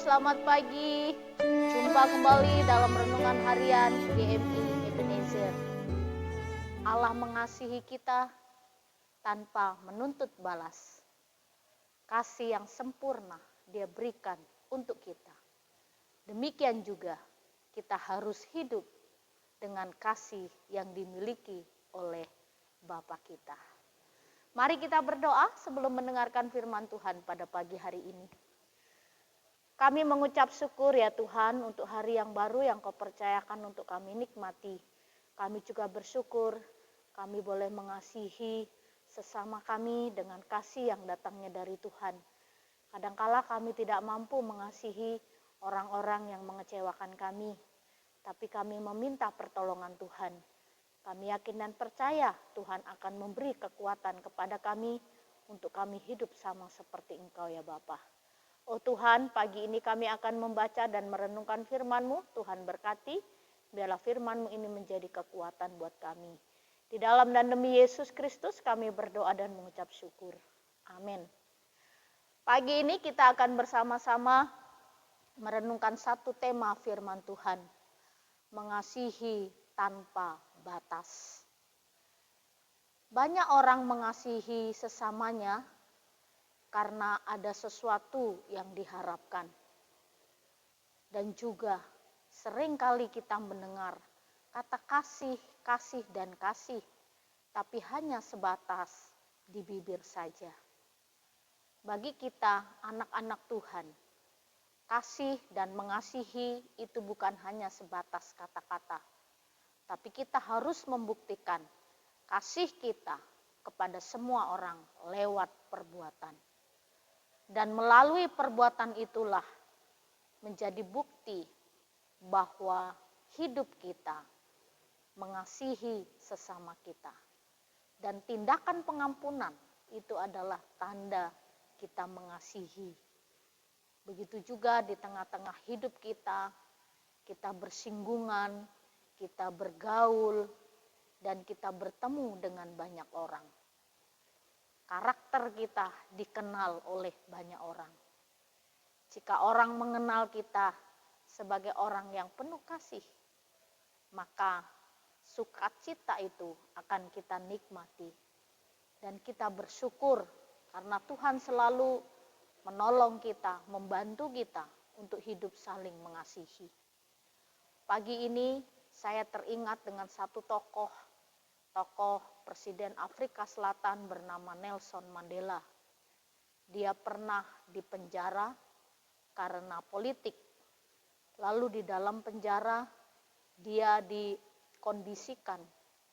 selamat pagi. Jumpa kembali dalam renungan harian GMI Ebenezer. Allah mengasihi kita tanpa menuntut balas. Kasih yang sempurna Dia berikan untuk kita. Demikian juga kita harus hidup dengan kasih yang dimiliki oleh Bapa kita. Mari kita berdoa sebelum mendengarkan firman Tuhan pada pagi hari ini. Kami mengucap syukur ya Tuhan untuk hari yang baru yang Kau percayakan untuk kami nikmati. Kami juga bersyukur kami boleh mengasihi sesama kami dengan kasih yang datangnya dari Tuhan. Kadangkala kami tidak mampu mengasihi orang-orang yang mengecewakan kami, tapi kami meminta pertolongan Tuhan. Kami yakin dan percaya Tuhan akan memberi kekuatan kepada kami untuk kami hidup sama seperti Engkau ya Bapa. Oh Tuhan, pagi ini kami akan membaca dan merenungkan firman-Mu. Tuhan berkati, biarlah firman-Mu ini menjadi kekuatan buat kami. Di dalam dan demi Yesus Kristus kami berdoa dan mengucap syukur. Amin. Pagi ini kita akan bersama-sama merenungkan satu tema firman Tuhan. Mengasihi tanpa batas. Banyak orang mengasihi sesamanya karena ada sesuatu yang diharapkan. Dan juga seringkali kita mendengar kata kasih, kasih dan kasih, tapi hanya sebatas di bibir saja. Bagi kita anak-anak Tuhan, kasih dan mengasihi itu bukan hanya sebatas kata-kata, tapi kita harus membuktikan kasih kita kepada semua orang lewat perbuatan. Dan melalui perbuatan itulah menjadi bukti bahwa hidup kita mengasihi sesama kita. Dan tindakan pengampunan itu adalah tanda kita mengasihi. Begitu juga di tengah-tengah hidup kita, kita bersinggungan, kita bergaul, dan kita bertemu dengan banyak orang. Karakter kita dikenal oleh banyak orang. Jika orang mengenal kita sebagai orang yang penuh kasih, maka sukacita itu akan kita nikmati. Dan kita bersyukur karena Tuhan selalu menolong kita, membantu kita untuk hidup saling mengasihi. Pagi ini saya teringat dengan satu tokoh Presiden Afrika Selatan bernama Nelson Mandela. Dia pernah dipenjara karena politik. Lalu di dalam penjara dia dikondisikan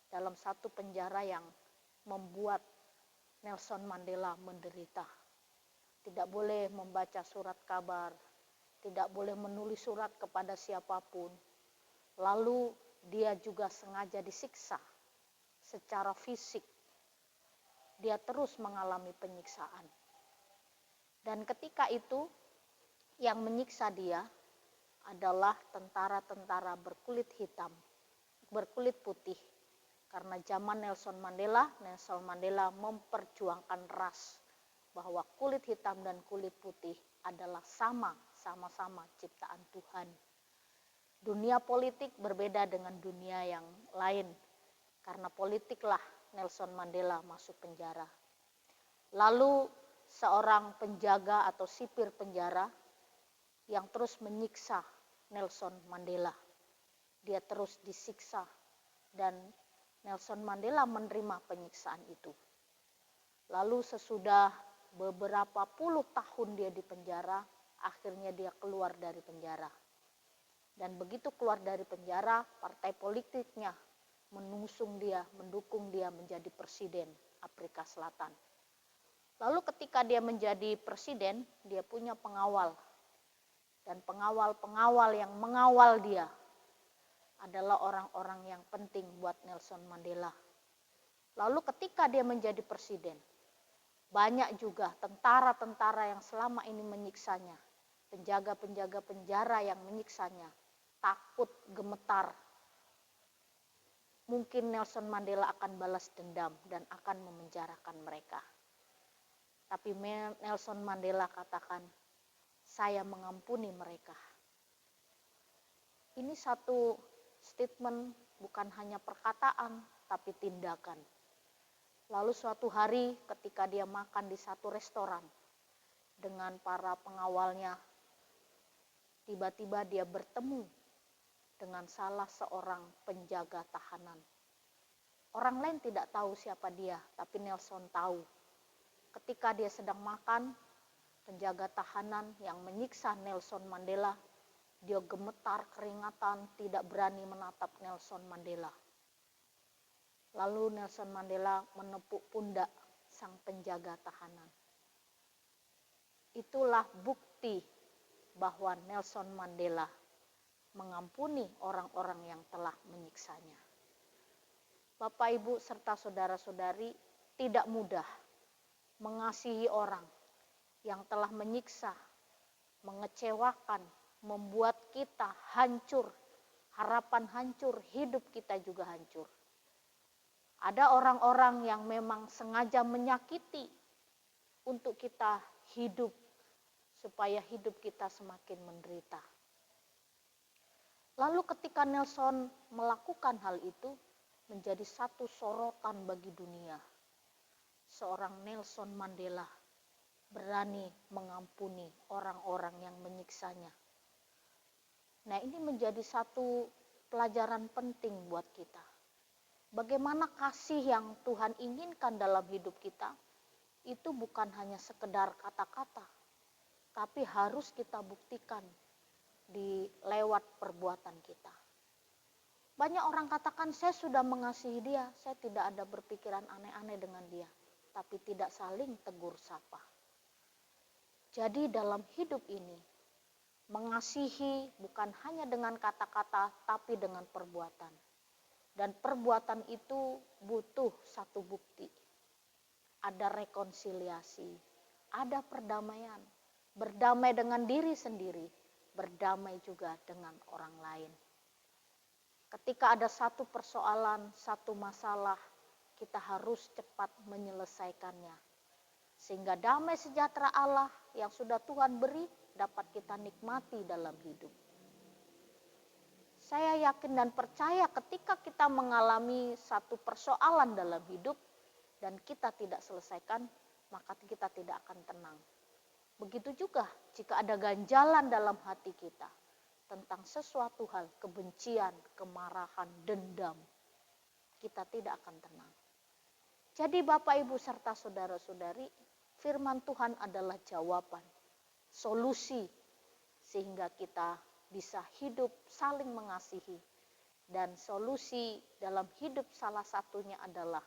dalam satu penjara yang membuat Nelson Mandela menderita. Tidak boleh membaca surat kabar, tidak boleh menulis surat kepada siapapun. Lalu dia juga sengaja disiksa secara fisik. Dia terus mengalami penyiksaan. Dan ketika itu yang menyiksa dia adalah tentara-tentara berkulit hitam, berkulit putih. Karena zaman Nelson Mandela memperjuangkan ras, bahwa kulit hitam dan kulit putih adalah sama-sama ciptaan Tuhan. Dunia politik berbeda dengan dunia yang lain. Karena politiklah Nelson Mandela masuk penjara. Lalu seorang penjaga atau sipir penjara yang terus menyiksa Nelson Mandela. Dia terus disiksa dan Nelson Mandela menerima penyiksaan itu. Lalu sesudah beberapa puluh tahun dia di penjara, akhirnya dia keluar dari penjara. Dan begitu keluar dari penjara, partai politiknya mendukung dia menjadi presiden Afrika Selatan. Lalu ketika dia menjadi presiden, dia punya pengawal. Dan pengawal-pengawal yang mengawal dia adalah orang-orang yang penting buat Nelson Mandela. Lalu ketika dia menjadi presiden, banyak juga tentara-tentara yang selama ini menyiksanya, penjaga-penjaga penjara yang menyiksanya, takut, gemetar. Mungkin Nelson Mandela akan balas dendam dan akan memenjarakan mereka. Tapi Nelson Mandela katakan, saya mengampuni mereka. Ini satu statement, bukan hanya perkataan, tapi tindakan. Lalu suatu hari ketika dia makan di satu restoran dengan para pengawalnya, tiba-tiba dia bertemu dengan salah seorang penjaga tahanan. Orang lain tidak tahu siapa dia, tapi Nelson tahu. Ketika dia sedang makan, penjaga tahanan yang menyiksa Nelson Mandela, dia gemetar keringatan, tidak berani menatap Nelson Mandela. Lalu Nelson Mandela menepuk pundak sang penjaga tahanan. Itulah bukti bahwa Nelson Mandela mengampuni orang-orang yang telah menyiksanya. Bapak, Ibu, serta saudara-saudari, tidak mudah mengasihi orang yang telah menyiksa, mengecewakan, membuat kita hancur, harapan hancur, hidup kita juga hancur. Ada orang-orang yang memang sengaja menyakiti untuk kita hidup, supaya hidup kita semakin menderita. Lalu ketika Nelson melakukan hal itu, menjadi satu sorotan bagi dunia. Seorang Nelson Mandela berani mengampuni orang-orang yang menyiksanya. Nah, ini menjadi satu pelajaran penting buat kita. Bagaimana kasih yang Tuhan inginkan dalam hidup kita, itu bukan hanya sekedar kata-kata, tapi harus kita buktikan di lewat perbuatan kita. Banyak orang katakan, saya sudah mengasihi dia, saya tidak ada berpikiran aneh-aneh dengan dia, tapi tidak saling tegur sapa. Jadi dalam hidup ini, mengasihi bukan hanya dengan kata-kata, tapi dengan perbuatan. Dan perbuatan itu butuh satu bukti. Ada rekonsiliasi, ada perdamaian. Berdamai dengan diri sendiri, berdamai juga dengan orang lain. Ketika ada satu persoalan, satu masalah, kita harus cepat menyelesaikannya. Sehingga damai sejahtera Allah yang sudah Tuhan beri dapat kita nikmati dalam hidup. Saya yakin dan percaya ketika kita mengalami satu persoalan dalam hidup dan kita tidak selesaikan, maka kita tidak akan tenang. Begitu juga jika ada ganjalan dalam hati kita tentang sesuatu hal, kebencian, kemarahan, dendam, kita tidak akan tenang. Jadi Bapak, Ibu, serta saudara-saudari, firman Tuhan adalah jawaban, solusi, sehingga kita bisa hidup saling mengasihi. Dan solusi dalam hidup salah satunya adalah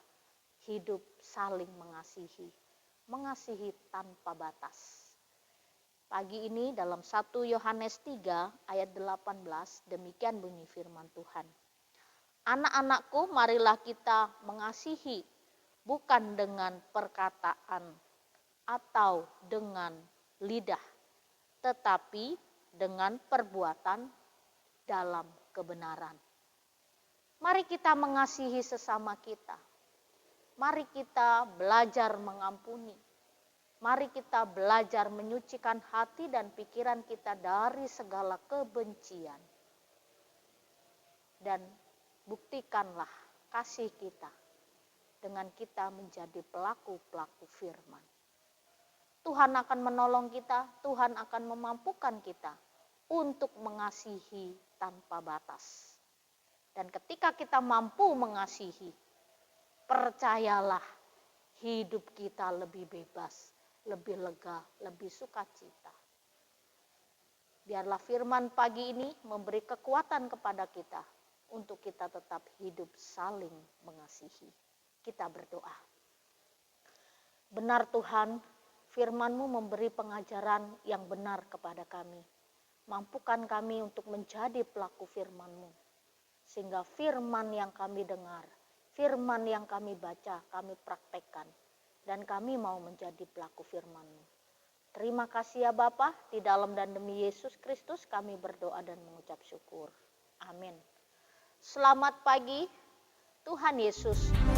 hidup saling mengasihi. Mengasihi tanpa batas. Pagi ini dalam 1 Yohanes 3 ayat 18 demikian bunyi firman Tuhan. Anak-anakku, marilah kita mengasihi bukan dengan perkataan atau dengan lidah, tetapi dengan perbuatan dalam kebenaran. Mari kita mengasihi sesama kita. Mari kita belajar mengampuni. Mari kita belajar menyucikan hati dan pikiran kita dari segala kebencian. Dan buktikanlah kasih kita dengan kita menjadi pelaku-pelaku firman. Tuhan akan menolong kita, Tuhan akan memampukan kita untuk mengasihi tanpa batas. Dan ketika kita mampu mengasihi, percayalah hidup kita lebih bebas, lebih lega, lebih sukacita. Biarlah firman pagi ini memberi kekuatan kepada kita untuk kita tetap hidup saling mengasihi. Kita berdoa. Benar Tuhan, firman-Mu memberi pengajaran yang benar kepada kami. Mampukan kami untuk menjadi pelaku firman-Mu. Sehingga firman yang kami dengar, firman yang kami baca, kami praktekkan. Dan kami mau menjadi pelaku firman-Mu. Terima kasih ya Bapa, di dalam dan demi Yesus Kristus kami berdoa dan mengucap syukur. Amin. Selamat pagi, Tuhan Yesus